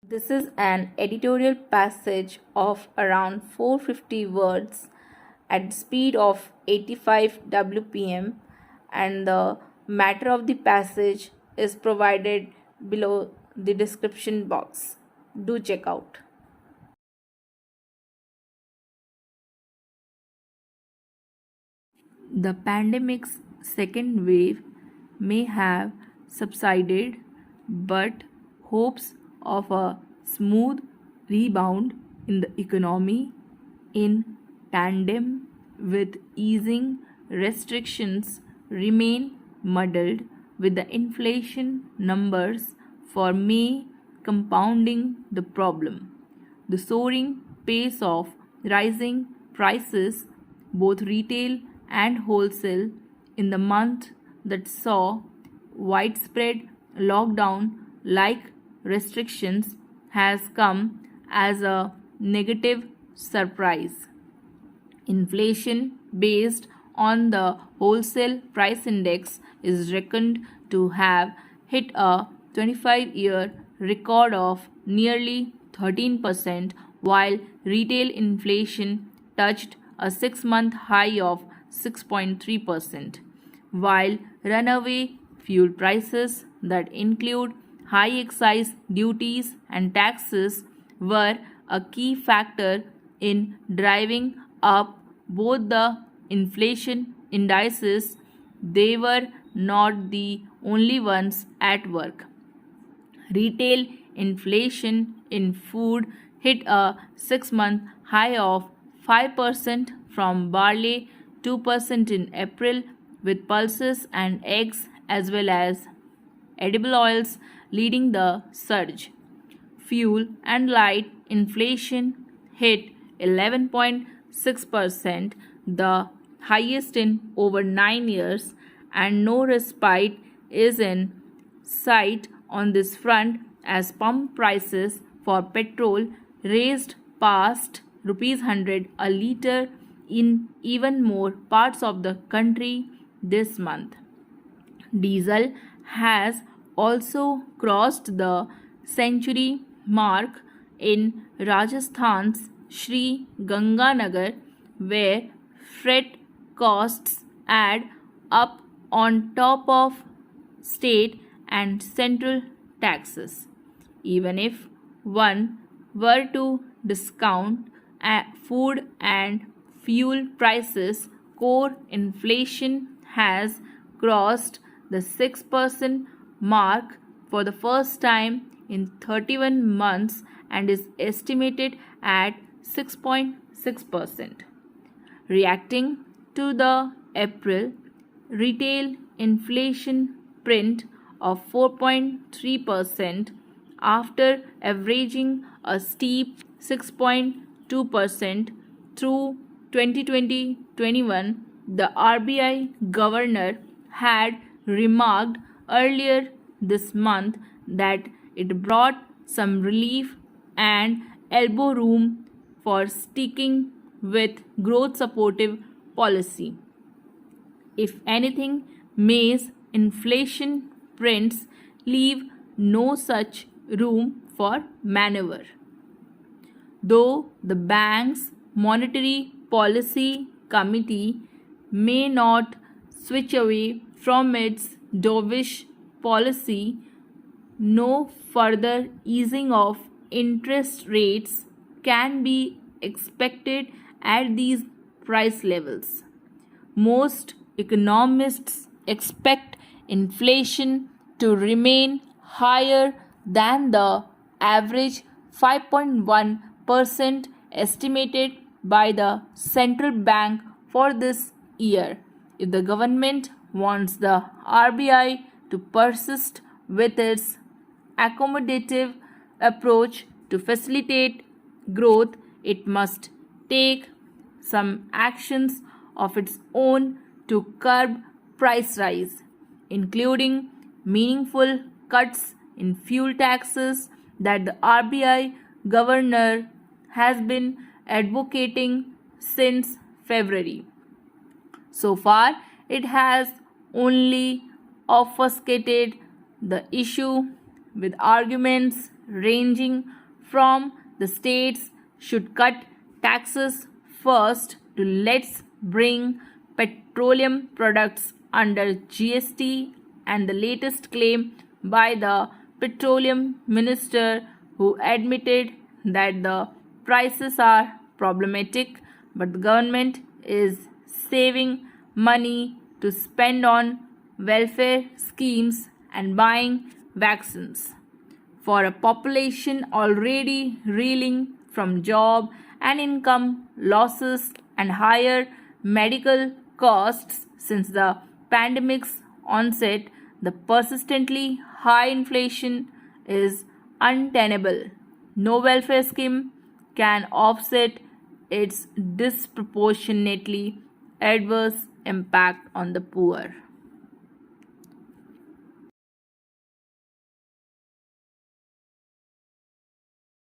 This is an editorial passage of around 450 words at the speed of 85 WPM, and the matter of the passage is provided below the description box. Do check out. The pandemic's second wave may have subsided, but hopes of a smooth rebound in the economy, in tandem with easing restrictions, remain muddled, with the inflation numbers for May compounding the problem. The soaring pace of rising prices, both retail and wholesale, in the month that saw widespread lockdown like restrictions has come as a negative surprise. Inflation based on the wholesale price index is reckoned to have hit a 25-year record of nearly 13%, while retail inflation touched a 6-month high of 6.3%. While runaway fuel prices that include high excise duties and taxes were a key factor in driving up both the inflation indices, they were not the only ones at work. Retail inflation in food hit a 6-month high of 5% from barley, 2% in April, with pulses and eggs as well as edible oils leading the surge. Fuel and light inflation hit 11.6%, the highest in over 9 years, and no respite is in sight on this front as pump prices for petrol raised past rupees 100 a litre in even more parts of the country this month. Diesel has also crossed the century mark in Rajasthan's Sri Ganganagar, where freight costs add up on top of state and central taxes. Even if one were to discount food and fuel prices, core inflation has crossed the 6% mark for the first time in 31 months and is estimated at 6.6%. Reacting to the April retail inflation print of 4.3% after averaging a steep 6.2% through 2020-21, the RBI governor had remarked earlier this month that it brought some relief and elbow room for sticking with growth supportive policy. If anything, May's inflation prints leave no such room for maneuver. Though the bank's monetary policy committee may not switch away from its dovish policy, no further easing of interest rates can be expected at these price levels. Most economists expect inflation to remain higher than the average 5.1% estimated by the central bank for this year. If the government wants the RBI to persist with its accommodative approach to facilitate growth, it must take some actions of its own to curb price rise, including meaningful cuts in fuel taxes that the RBI governor has been advocating since February. So far, it has only obfuscated the issue with arguments ranging from the states should cut taxes first to let's bring petroleum products under GST, and the latest claim by the petroleum minister, who admitted that the prices are problematic but the government is saving money to spend on welfare schemes and buying vaccines. For a population already reeling from job and income losses and higher medical costs since the pandemic's onset, the persistently high inflation is untenable. No welfare scheme can offset its disproportionately adverse impact on the poor.